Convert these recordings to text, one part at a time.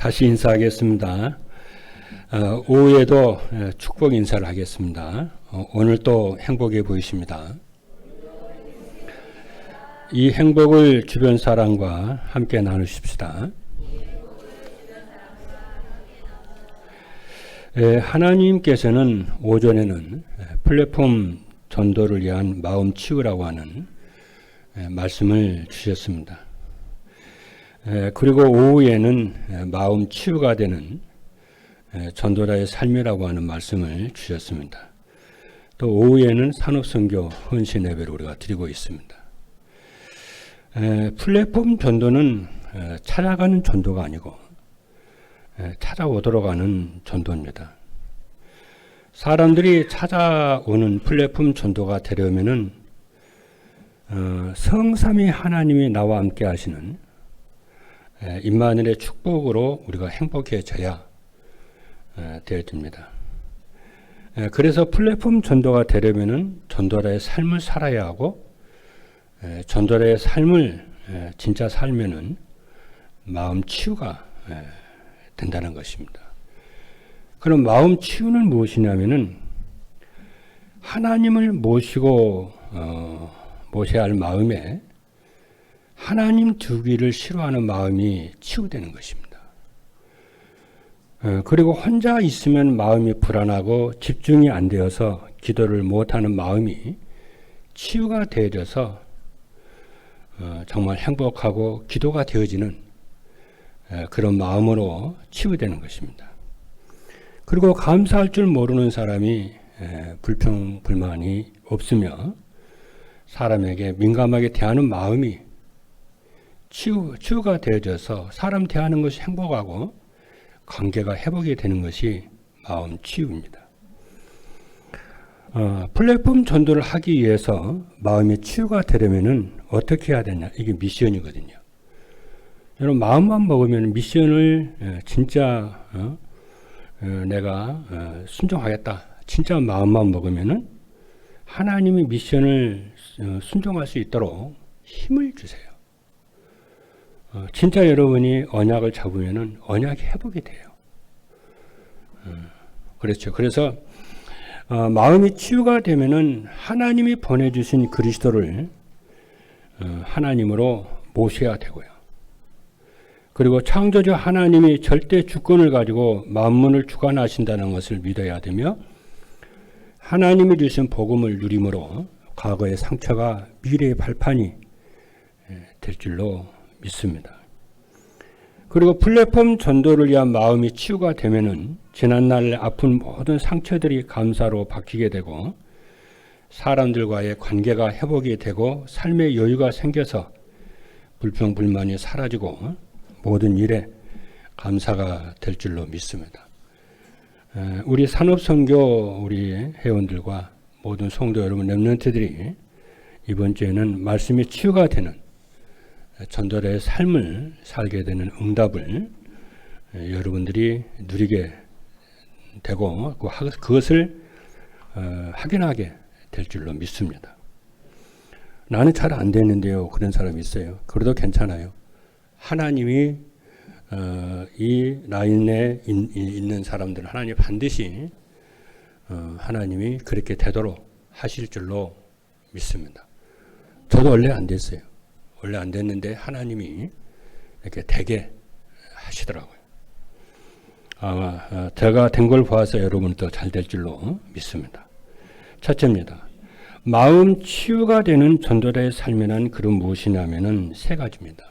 다시 인사하겠습니다. 오후에도 축복 인사를 하겠습니다. 오늘 또 행복해 보이십니다. 이 행복을 주변 사람과 함께 나누십시다. 하나님께서는 오전에는 플랫폼 전도를 위한 마음 치유라고 하는 말씀을 주셨습니다. 그리고 오후에는 마음 치유가 되는 전도자의 삶이라고 하는 말씀을 주셨습니다. 또 오후에는 산업선교 헌신 예배를 우리가 드리고 있습니다. 플랫폼 전도는 찾아가는 전도가 아니고 찾아오도록 하는 전도입니다. 사람들이 찾아오는 플랫폼 전도가 되려면은 성삼위 하나님이 나와 함께 하시는 임마누엘의 축복으로 우리가 행복해져야 되어집니다. 그래서 플랫폼 전도가 되려면은 전도자의 삶을 살아야 하고 전도자의 삶을 진짜 살면은 마음 치유가 된다는 것입니다. 그럼 마음 치유는 무엇이냐면은 하나님을 모셔야 할 마음에 하나님 두기를 싫어하는 마음이 치유되는 것입니다. 그리고 혼자 있으면 마음이 불안하고 집중이 안 되어서 기도를 못하는 마음이 치유가 되어져서 정말 행복하고 기도가 되어지는 그런 마음으로 치유되는 것입니다. 그리고 감사할 줄 모르는 사람이 불평, 불만이 없으며 사람에게 민감하게 대하는 마음이 치유가 되어져서 사람 대하는 것이 행복하고 관계가 회복이 되는 것이 마음 치유입니다. 플랫폼 전도를 하기 위해서 마음이 치유가 되려면은 어떻게 해야 되냐? 이게 미션이거든요. 여러분 마음만 먹으면 미션을 진짜 내가 순종하겠다. 진짜 마음만 먹으면은 하나님의 미션을 순종할 수 있도록 힘을 주세요. 진짜 여러분이 언약을 잡으면은 언약이 회복이 돼요. 그렇죠. 그래서 마음이 치유가 되면은 하나님이 보내주신 그리스도를 하나님으로 모셔야 되고요. 그리고 창조주 하나님이 절대 주권을 가지고 만물을 주관하신다는 것을 믿어야 되며 하나님이 주신 복음을 누림으로 과거의 상처가 미래의 발판이 될 줄로 믿습니다. 그리고 플랫폼 전도를 위한 마음이 치유가 되면은 지난날 아픈 모든 상처들이 감사로 바뀌게 되고 사람들과의 관계가 회복이 되고 삶의 여유가 생겨서 불평, 불만이 사라지고 모든 일에 감사가 될 줄로 믿습니다. 우리 산업선교 우리 회원들과 모든 성도 여러분 렘넌트들이 이번 주에는 말씀이 치유가 되는 전도자의 삶을 살게 되는 응답을 여러분들이 누리게 되고 그것을 확인하게 될 줄로 믿습니다. 나는 잘 안 되는데요. 그런 사람이 있어요. 그래도 괜찮아요. 하나님이 이 라인에 있는 사람들은 하나님 반드시 하나님이 그렇게 되도록 하실 줄로 믿습니다. 저도 원래 안 됐어요. 원래 안 됐는데 하나님이 이렇게 되게 하시더라고요. 아마 제가 된 걸 봐서 여러분도 잘 될 줄로 믿습니다. 첫째입니다. 마음 치유가 되는 전도자의 삶이란 그런 무엇이냐면은 세 가지입니다.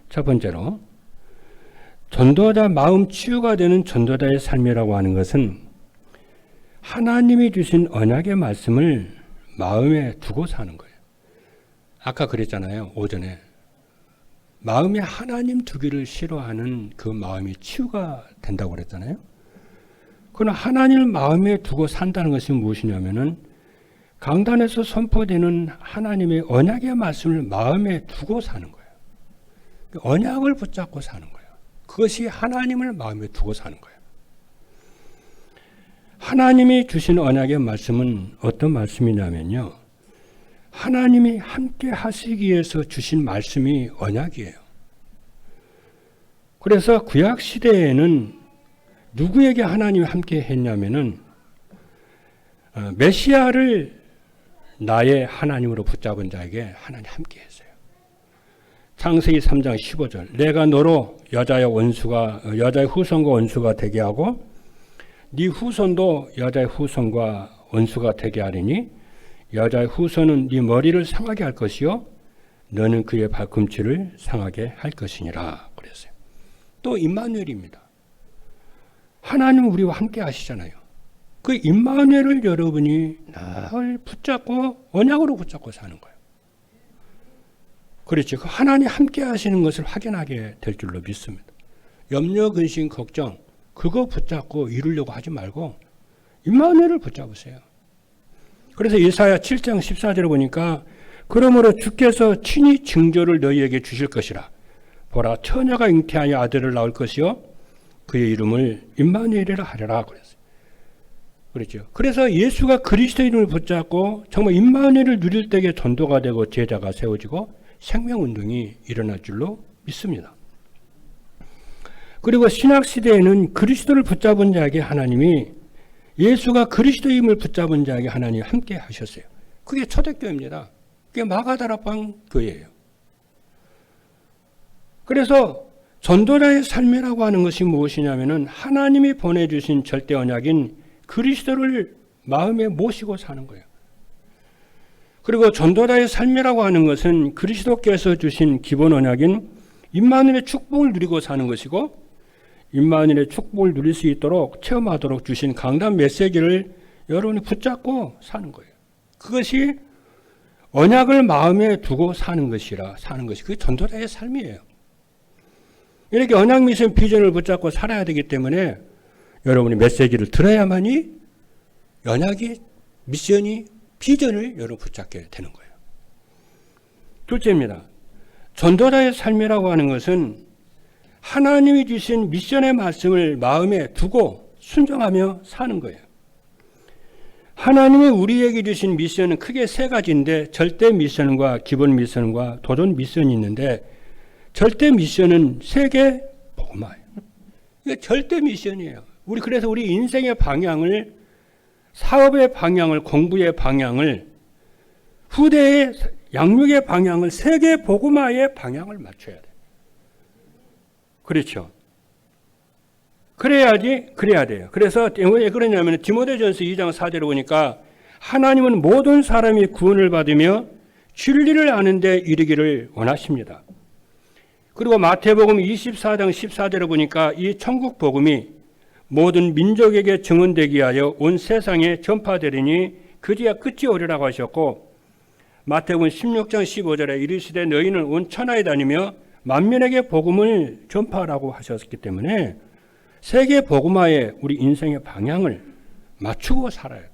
첫 번째로 전도자 마음 치유가 되는 전도자의 삶이라고 하는 것은 하나님이 주신 언약의 말씀을 마음에 두고 사는 거예요. 아까 그랬잖아요. 오전에 마음에 하나님 두기를 싫어하는 그 마음이 치유가 된다고 그랬잖아요. 그러나 하나님을 마음에 두고 산다는 것이 무엇이냐면은 강단에서 선포되는 하나님의 언약의 말씀을 마음에 두고 사는 거예요. 언약을 붙잡고 사는 거예요. 그것이 하나님을 마음에 두고 사는 거예요. 하나님이 주신 언약의 말씀은 어떤 말씀이냐면요. 하나님이 함께 하시기 위해서 주신 말씀이 언약이에요. 그래서 구약 시대에는 누구에게 하나님이 함께 했냐면은 메시아를 나의 하나님으로 붙잡은 자에게 하나님 함께 했어요. 창세기 3장 15절 내가 너로 여자의 후손과 원수가 되게 하고 네 후손도 여자의 후손과 원수가 되게 하리니 여자의 후손은 네 머리를 상하게 할 것이요 너는 그의 발꿈치를 상하게 할 것이니라 그랬어요. 또 임마누엘입니다. 하나님은 우리와 함께 하시잖아요. 그 임마누엘을 여러분이 늘 붙잡고 언약으로 붙잡고 사는 거예요. 그렇죠. 그 하나님 함께 하시는 것을 확인하게 될 줄로 믿습니다. 염려, 근심, 걱정 그거 붙잡고 이루려고 하지 말고 임마누엘을 붙잡으세요. 그래서 예사야 7장 14절을 보니까 그러므로 주께서 친히 징조를 너희에게 주실 것이라. 보라 처녀가 잉태하여 아들을 낳을 것이요 그의 이름을 임마누엘이라 하리라 그랬어요. 그렇죠. 그래서 예수가 그리스도 이름을 붙잡고 정말 임마누엘을 누릴 때에 전도가 되고 제자가 세워지고 생명운동이 일어날 줄로 믿습니다. 그리고 신학시대에는 그리스도를 붙잡은 자에게 하나님이 예수가 그리스도임을 붙잡은 자에게 하나님이 함께 하셨어요. 그게 초대교회입니다. 그게 마가다락방 교회예요. 그래서 전도자의 삶이라고 하는 것이 무엇이냐면은 하나님이 보내주신 절대 언약인 그리스도를 마음에 모시고 사는 거예요. 그리고 전도자의 삶이라고 하는 것은 그리스도께서 주신 기본 언약인 임마누엘의 축복을 누리고 사는 것이고 임마누엘의 축복을 누릴 수 있도록 체험하도록 주신 강단 메시지를 여러분이 붙잡고 사는 거예요. 그것이 언약을 마음에 두고 사는 것이 그게 전도자의 삶이에요. 이렇게 언약 미션 비전을 붙잡고 살아야 되기 때문에 여러분이 메시지를 들어야만이 언약이 미션이 비전을 여러분 붙잡게 되는 거예요. 둘째입니다. 전도자의 삶이라고 하는 것은 하나님이 주신 미션의 말씀을 마음에 두고 순종하며 사는 거예요. 하나님이 우리에게 주신 미션은 크게 세 가지인데 절대 미션과 기본 미션과 도전 미션이 있는데 절대 미션은 세계 복음화예요. 이게 절대 미션이에요. 그래서 우리 인생의 방향을 사업의 방향을 공부의 방향을 후대의 양육의 방향을 세계 복음화의 방향을 맞춰야 돼요. 그렇죠. 그래야 돼요. 그래서 왜 그러냐면 디모데전서 2장 4절을 보니까 하나님은 모든 사람이 구원을 받으며 진리를 아는 데 이르기를 원하십니다. 그리고 마태복음 24장 14절을 보니까 이 천국 복음이 모든 민족에게 증언되게 하여 온 세상에 전파되리니 그제야 끝이 오리라고 하셨고 마태복음 16장 15절에 이르시되 너희는 온 천하에 다니며 만민에게 복음을 전파하라고 하셨기 때문에 세계 복음화에 우리 인생의 방향을 맞추고 살아야 돼요.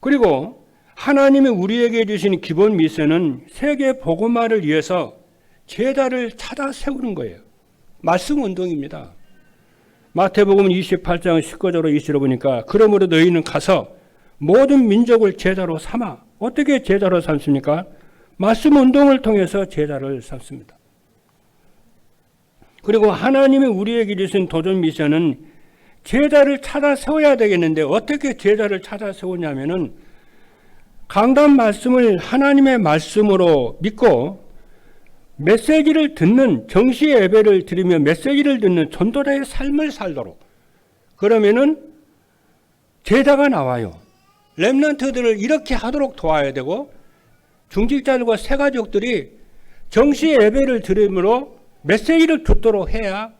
그리고 하나님이 우리에게 주신 기본 미션은 세계 복음화를 위해서 제자를 찾아 세우는 거예요. 말씀 운동입니다. 마태복음 28장 19절로 20절로 보니까 그러므로 너희는 가서 모든 민족을 제자로 삼아. 어떻게 제자로 삼습니까? 말씀 운동을 통해서 제자를 삼습니다. 그리고 하나님이 우리에게 주신 도전 미션은 제자를 찾아 세워야 되겠는데 어떻게 제자를 찾아 세우냐면은 강단 말씀을 하나님의 말씀으로 믿고 메시지를 듣는 정시 예배를 드리며 메시지를 듣는 전도자의 삶을 살도록 그러면은 제자가 나와요. 렘넌트들을 이렇게 하도록 도와야 되고 중직자들과 새가족들이 정시 예배를 드림으로 메시지를 듣도록 해야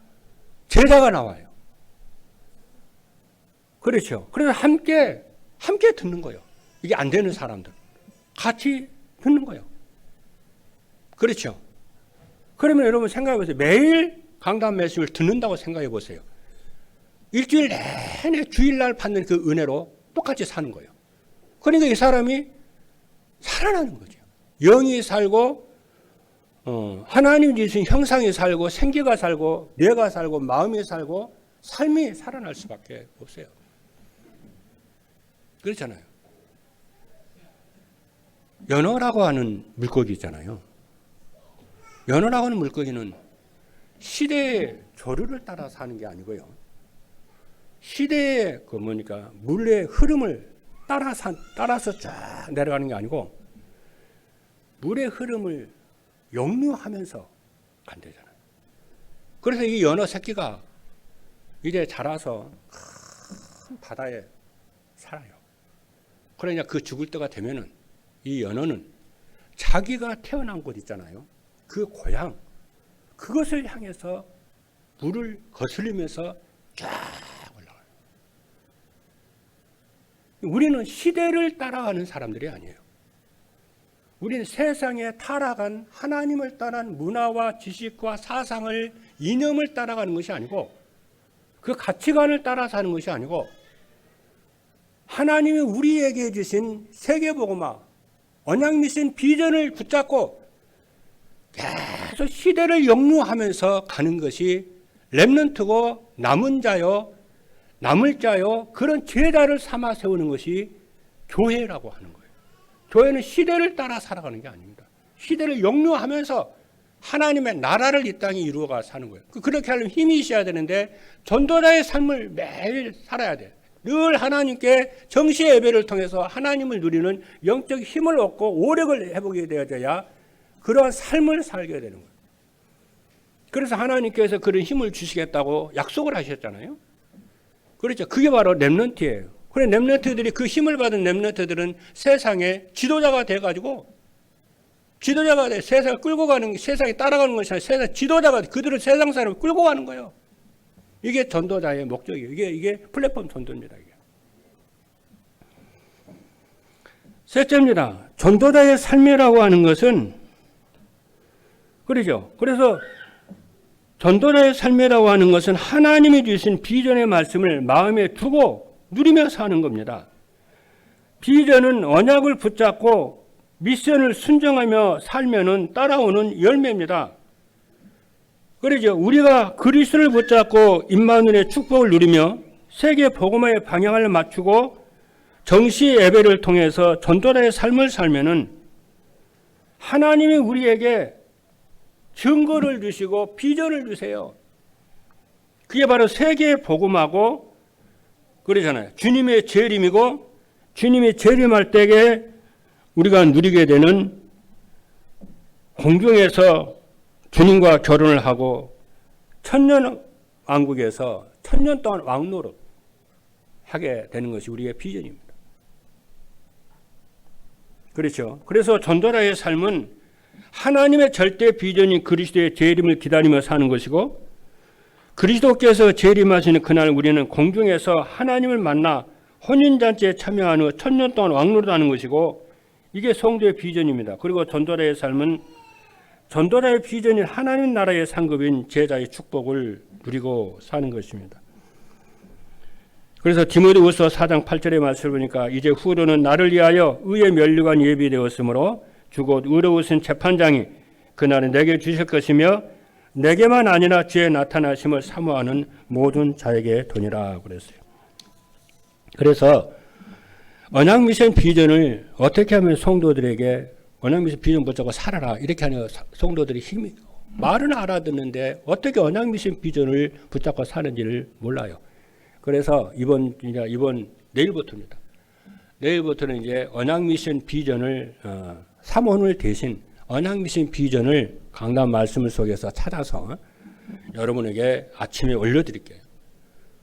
제자가 나와요. 그렇죠. 그래서 함께 듣는 거예요. 이게 안 되는 사람들 같이 듣는 거예요. 그렇죠. 그러면 여러분 생각해 보세요. 매일 강단 메시지를 듣는다고 생각해 보세요. 일주일 내내 주일날 받는 그 은혜로 똑같이 사는 거예요. 그러니까 이 사람이 살아나는 거죠. 영이 살고 하나님 주신 형상이 살고 생기가 살고 뇌가 살고 마음이 살고 삶이 살아날 수밖에 없어요. 그렇잖아요. 연어라고 하는 물고기 있잖아요. 연어라고 하는 물고기는 시대의 조류를 따라 사는 게 아니고요. 시대의 물의 흐름을 따라서 쫙 내려가는 게 아니고 물의 흐름을 역류하면서 간대잖아요. 그래서 이 연어 새끼가 이제 자라서 큰 바다에 살아요. 그러니까 그 죽을 때가 되면은 이 연어는 자기가 태어난 곳 있잖아요. 그 고향, 그것을 향해서 물을 거슬리면서 쫙 올라가요. 우리는 시대를 따라가는 사람들이 아니에요. 우리는 세상에 타락한 하나님을 떠난 문화와 지식과 사상을, 이념을 따라가는 것이 아니고 그 가치관을 따라 사는 것이 아니고 하나님이 우리에게 주신 세계복음화, 언약미신 비전을 붙잡고 계속 시대를 역류하면서 가는 것이 렘넌트고 남은 자요, 남을 자요, 그런 제자를 삼아 세우는 것이 교회라고 하는 거예요. 교회는 시대를 따라 살아가는 게 아닙니다. 시대를 역류하면서 하나님의 나라를 이 땅에 이루어가 사는 거예요. 그렇게 하려면 힘이 있어야 되는데 전도자의 삶을 매일 살아야 돼. 늘 하나님께 정시의 예배를 통해서 하나님을 누리는 영적 힘을 얻고 오력을 회복이 되어져야 그러한 삶을 살게 되는 거예요. 그래서 하나님께서 그런 힘을 주시겠다고 약속을 하셨잖아요. 그렇죠. 그게 바로 렘넌트예요. 그래, 렘넌트들이, 그 힘을 받은 렘넌트들은 세상에 지도자가 돼가지고, 지도자가 돼 세상을 끌고 가는, 세상에 따라가는 것이 아니라 세상 지도자가 돼, 그들은 세상 사람을 끌고 가는 거예요. 이게 전도자의 목적이에요. 이게 플랫폼 전도입니다. 이게. 셋째입니다. 전도자의 삶이라고 하는 것은, 그러죠. 그래서 전도자의 삶이라고 하는 것은 하나님이 주신 비전의 말씀을 마음에 두고 누리며 사는 겁니다. 비전은 언약을 붙잡고 미션을 순종하며 살면은 따라오는 열매입니다. 그러죠. 우리가 그리스도를 붙잡고 임마누엘의 축복을 누리며 세계 복음화의 방향을 맞추고 정시 예배를 통해서 전도자의 삶을 살면은 하나님이 우리에게 증거를 주시고 비전을 주세요. 그게 바로 세계 복음하고 그러잖아요. 주님의 재림이고 주님이 재림할 때에 우리가 누리게 되는 공중에서 주님과 결혼을 하고 천년 왕국에서 천년 동안 왕노릇 하게 되는 것이 우리의 비전입니다. 그렇죠. 그래서 전도자의 삶은 하나님의 절대 비전인 그리스도의 재림을 기다리며 사는 것이고 그리스도께서 재림하시는 그날 우리는 공중에서 하나님을 만나 혼인잔치에 참여한 후 천년 동안 왕노릇하는 것이고 이게 성도의 비전입니다. 그리고 전도자의 삶은 전도자의 비전인 하나님 나라의 상급인 제자의 축복을 누리고 사는 것입니다. 그래서 디모데후서 4장 8절의 말씀을 보니까 이제 후로는 나를 위하여 의의 면류관 예비되었으므로 주곧 의로우신 재판장이 그날은 내게 주실 것이며 내게만 아니라 주의 나타나심을 사모하는 모든 자에게 도니라 그랬어요. 그래서 언약미션 비전을 어떻게 하면 성도들에게 언약미션 비전 붙잡고 살아라 이렇게 하는 성도들이 힘이 말은 알아듣는데 어떻게 언약미션 비전을 붙잡고 사는지를 몰라요. 그래서 이번 내일부터입니다. 내일부터는 이제 언약미션 비전을 사모를 대신 언약미션 비전을 강단 말씀을 속에서 찾아서 여러분에게 아침에 올려드릴게요.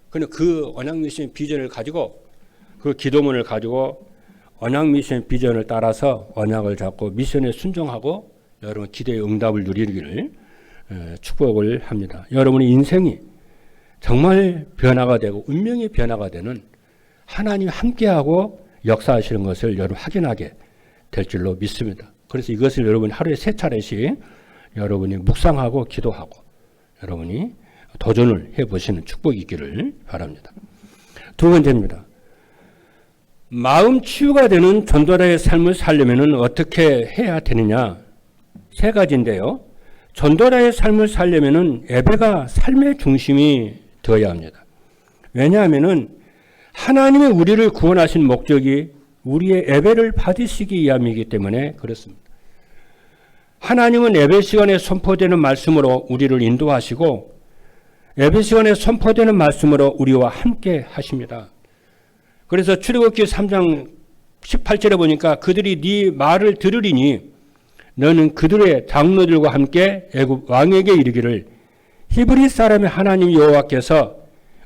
근데 그 언약미션 비전을 가지고 그 기도문을 가지고 언약미션 비전을 따라서 언약을 잡고 미션에 순종하고 여러분 기도의 응답을 누리기를 축복을 합니다. 여러분의 인생이 정말 변화가 되고 운명이 변화가 되는 하나님 함께하고 역사하시는 것을 여러분 확인하게 될 줄로 믿습니다. 그래서 이것을 여러분 하루에 3차례씩 여러분이 묵상하고 기도하고 여러분이 도전을 해보시는 축복이 있기를 바랍니다. 두 번째입니다. 마음 치유가 되는 전도자의 삶을 살려면 어떻게 해야 되느냐? 3가지인데요. 전도자의 삶을 살려면 예배가 삶의 중심이 되어야 합니다. 왜냐하면 하나님이 우리를 구원하신 목적이 우리의 예배를 받으시기 위함이기 때문에 그렇습니다. 하나님은 예배 시간에 선포되는 말씀으로 우리를 인도하시고 예배 시간에 선포되는 말씀으로 우리와 함께 하십니다. 그래서 출애굽기 3장 18절에 보니까 그들이 네 말을 들으리니 너는 그들의 장로들과 함께 애굽 왕에게 이르기를 히브리 사람의 하나님 여호와께서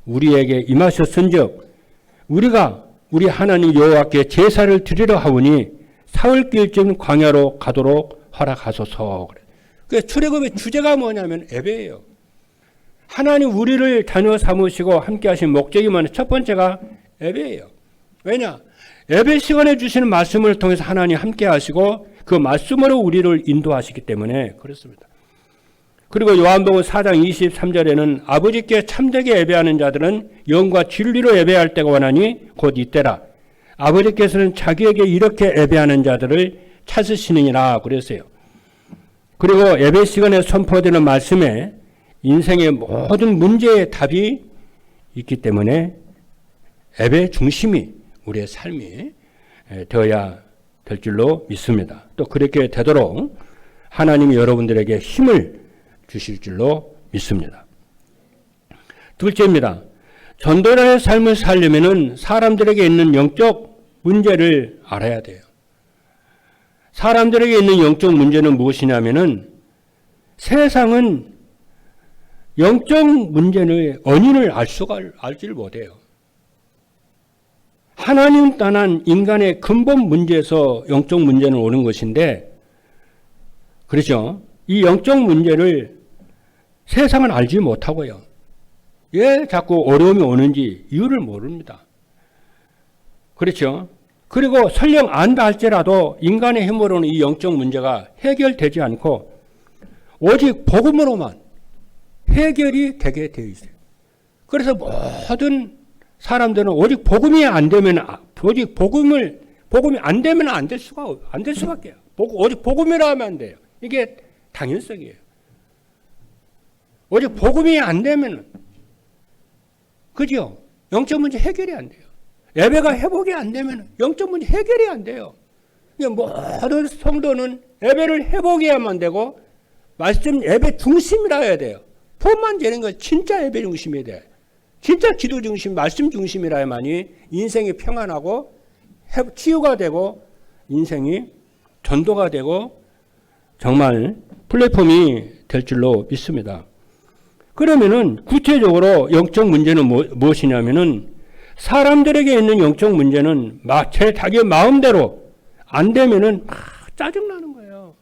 우리에게 임하셨은즉 우리가 우리 하나님 여호와께 제사를 드리려 하오니 사흘길쯤 광야로 가도록 허락하소서. 그 출애굽의 주제가 뭐냐면 예배예요. 하나님 우리를 자녀 삼으시고 함께 하신 목적이 뭐냐? 첫 번째가 예배예요. 왜냐? 예배 시간에 주시는 말씀을 통해서 하나님 함께 하시고 그 말씀으로 우리를 인도하시기 때문에 그렇습니다. 그리고 요한복음 4장 23절에는 아버지께 참되게 예배하는 자들은 영과 진리로 예배할 때가 원하니 곧 이때라. 아버지께서는 자기에게 이렇게 예배하는 자들을 찾으시느니라 그랬어요. 그리고 예배 시간에 선포되는 말씀에 인생의 모든 문제의 답이 있기 때문에 예배 중심이 우리의 삶이 되어야 될 줄로 믿습니다. 또 그렇게 되도록 하나님이 여러분들에게 힘을 주실 줄로 믿습니다. 둘째입니다. 전도자의 삶을 살려면 사람들에게 있는 영적 문제를 알아야 돼요. 사람들에게 있는 영적 문제는 무엇이냐면은 세상은 영적 문제의 원인을 알지를 못해요. 하나님 떠난 인간의 근본 문제에서 영적 문제는 오는 것인데, 그렇죠? 이 영적 문제를 세상은 알지 못하고요. 왜 자꾸 어려움이 오는지 이유를 모릅니다. 그렇죠? 그리고 설령 안다 할지라도 인간의 힘으로는 이 영적 문제가 해결되지 않고 오직 복음으로만 해결이 되게 되어 있어요. 그래서 모든 사람들은 오직 복음이 안 되면 복음이 안 되면 안 될 수밖에요. 오직 복음이라 하면 안 돼요. 이게 당연성이에요. 오직 복음이 안 되면 그죠? 영적 문제 해결이 안 돼요. 예배가 회복이 안 되면 영적 문제 해결이 안 돼요. 모든 성도는 예배를 회복해야만 되고 말씀 예배 중심이라 해야 돼요. 폼만 재는 거 진짜 예배 중심이 돼요. 진짜 기도 중심, 말씀 중심이라야만이 인생이 평안하고 치유가 되고 인생이 전도가 되고 정말 플랫폼이 될 줄로 믿습니다. 그러면은 구체적으로 영적 문제는 무엇이냐면은 사람들에게 있는 영적 문제는 자기 마음대로 안 되면은 막 짜증나는 거예요.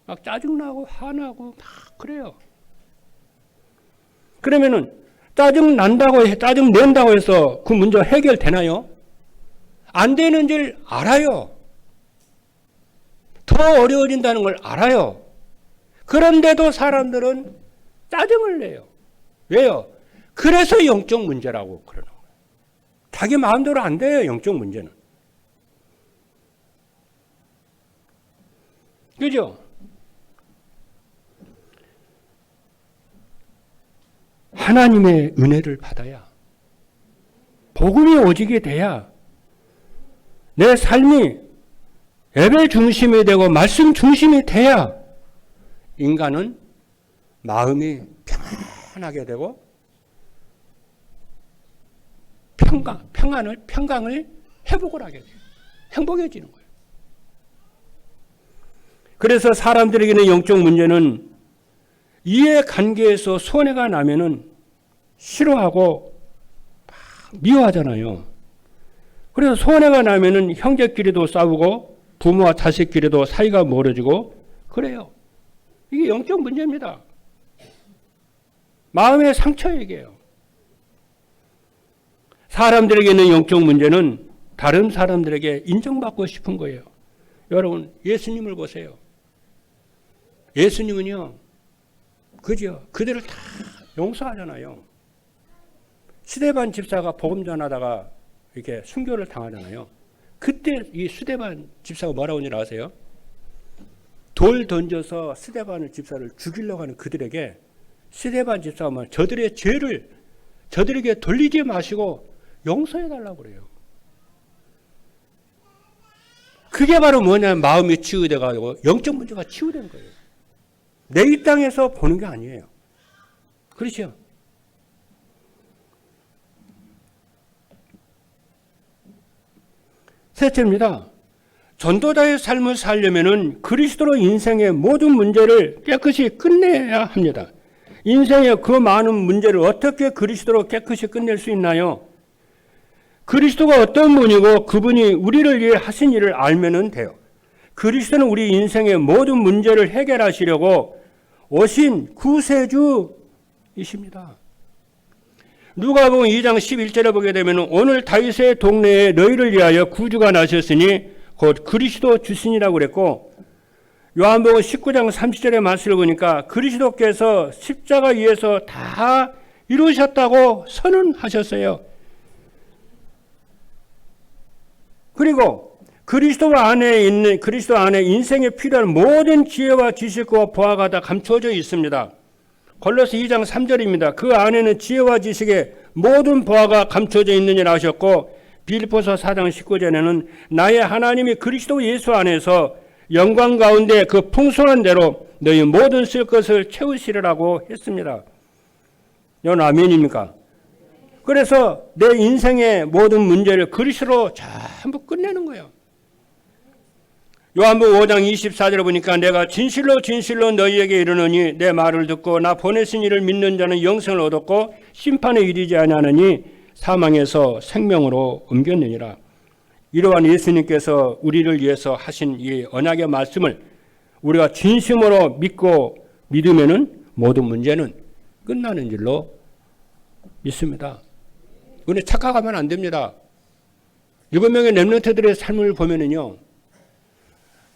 막 짜증나고 화나고 막 그래요. 그러면은 짜증 낸다고 해서 그 문제 해결되나요? 안 되는 줄 알아요. 더 어려워진다는 걸 알아요. 그런데도 사람들은 짜증을 내요. 왜요? 그래서 영적 문제라고 그러는 거예요. 자기 마음대로 안 돼요, 영적 문제는. 그죠? 하나님의 은혜를 받아야, 복음이 오지게 돼야 내 삶이 예배 중심이 되고 말씀 중심이 돼야 인간은 마음이 평안하게 되고 평강을 회복을 하게 돼요. 행복해지는 거예요. 그래서 사람들에게는 영적 문제는 이해관계에서 손해가 나면은 싫어하고 미워하잖아요. 그래서 손해가 나면은 형제끼리도 싸우고 부모와 자식끼리도 사이가 멀어지고 그래요. 이게 영적 문제입니다. 마음의 상처 얘기예요. 사람들에게 있는 영적 문제는 다른 사람들에게 인정받고 싶은 거예요. 여러분, 예수님을 보세요. 예수님은요, 그죠? 그들을 다 용서하잖아요. 스데반 집사가 복음 전하다가 이렇게 순교를 당하잖아요. 그때 이 스데반 집사가 뭐라고 하는지 아세요? 돌 던져서 스데반 집사를 죽이려고 하는 그들에게 스데반 집사가 말 저들의 죄를 저들에게 돌리지 마시고 용서해 달라고 그래요. 그게 바로 뭐냐면 마음이 치유돼가지고 영적 문제가 치유된 거예요. 내 이 땅에서 보는 게 아니에요. 그렇죠? 셋째입니다. 전도자의 삶을 살려면은 그리스도로 인생의 모든 문제를 깨끗이 끝내야 합니다. 인생의 그 많은 문제를 어떻게 그리스도로 깨끗이 끝낼 수 있나요? 그리스도가 어떤 분이고 그분이 우리를 위해 하신 일을 알면은 돼요. 그리스도는 우리 인생의 모든 문제를 해결하시려고 오신 구세주이십니다. 누가복음 2장 11절에 보게 되면 오늘 다윗의 동네에 너희를 위하여 구주가 나셨으니 곧 그리스도 주신이라고 그랬고, 요한복음 19장 30절의 말씀을 보니까 그리스도께서 십자가 위에서 다 이루셨다고 선언하셨어요. 그리고 그리스도 안에 인생에 필요한 모든 지혜와 지식과 보화가 다 감춰져 있습니다. 골로새 2장 3절입니다. 그 안에는 지혜와 지식의 모든 보화가 감춰져 있느니라 하셨고, 빌립보서 4장 19절에는 나의 하나님이 그리스도 예수 안에서 영광 가운데 그 풍성한 대로 너희 모든 쓸 것을 채우시리라고 했습니다. 이건 아멘입니까? 그래서 내 인생의 모든 문제를 그리스도로 전부 끝내는 거예요. 요한복음 5장 24절에 보니까 내가 진실로 진실로 너희에게 이르노니 내 말을 듣고 나 보내신 이를 믿는 자는 영생을 얻었고 심판에 이르지 아니하느니 사망에서 생명으로 옮겼느니라. 이러한 예수님께서 우리를 위해서 하신 이 언약의 말씀을 우리가 진심으로 믿고 믿으면은 모든 문제는 끝나는 줄로 믿습니다. 근데 착각하면 안 됩니다. 7명의 렘넌트들의 삶을 보면은요,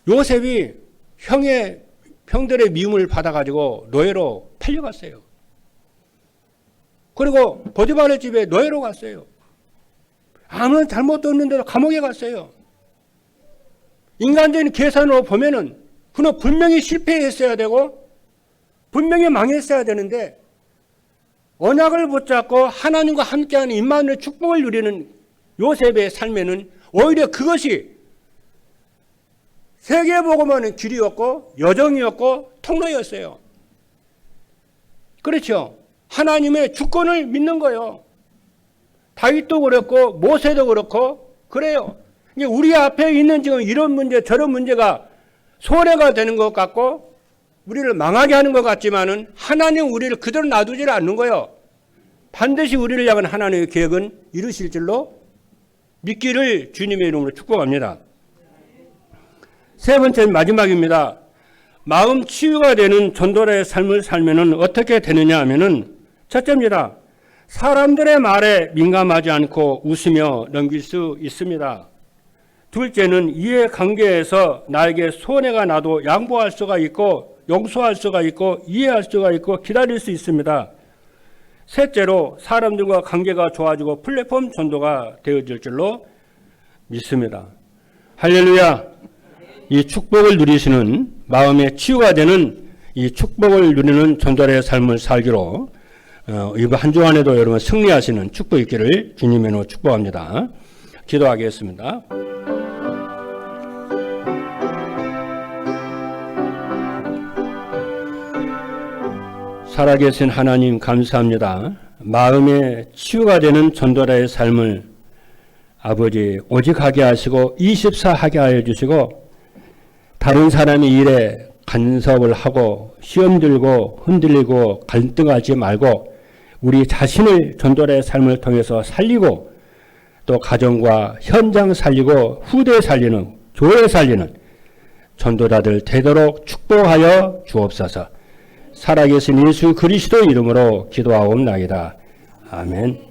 요셉이 형들의 미움을 받아가지고 노예로 팔려갔어요. 그리고 보디발의 집에 노예로 갔어요. 아무런 잘못도 없는데도 감옥에 갔어요. 인간적인 계산으로 보면은 그는 분명히 실패했어야 되고 분명히 망했어야 되는데, 언약을 붙잡고 하나님과 함께하는 임마누엘 축복을 누리는 요셉의 삶에는 오히려 그것이 세계복음하는 길이었고 여정이었고 통로였어요. 그렇죠? 하나님의 주권을 믿는 거예요. 다윗도 그렇고 모세도 그렇고 그래요. 우리 앞에 있는 지금 이런 문제 저런 문제가 손해가 되는 것 같고 우리를 망하게 하는 것 같지만은 하나님 우리를 그대로 놔두지를 않는 거예요. 반드시 우리를 향한 하나님의 계획은 이루실 줄로 믿기를 주님의 이름으로 축복합니다. 세 번째 마지막입니다. 마음 치유가 되는 전도자의 삶을 살면은 어떻게 되느냐 하면은 첫째입니다. 사람들의 말에 민감하지 않고 웃으며 넘길 수 있습니다. 둘째는 이해관계에서 나에게 손해가 나도 양보할 수가 있고 용서할 수가 있고 이해할 수가 있고 기다릴 수 있습니다. 셋째로 사람들과 관계가 좋아지고 플랫폼 전도가 되어질 줄로 믿습니다. 할렐루야. 이 축복을 누리시는 마음의 치유가 되는 이 축복을 누리는 전도자의 삶을 살기로 이번 한 주간에도 여러분 승리하시는 축복 있기를 주님의 이름으로 축복합니다. 기도하겠습니다. 살아계신 하나님 감사합니다. 마음의 치유가 되는 전도자의 삶을 아버지 오직 하게 하시고 24 하게 하여 주시고 다른 사람의 일에 간섭을 하고 시험 들고 흔들리고 갈등하지 말고 우리 자신을 전도자의 삶을 통해서 살리고 또 가정과 현장 살리고 후대 살리는 교회 살리는 전도자들 되도록 축복하여 주옵소서. 살아계신 예수 그리스도 이름으로 기도하옵나이다. 아멘.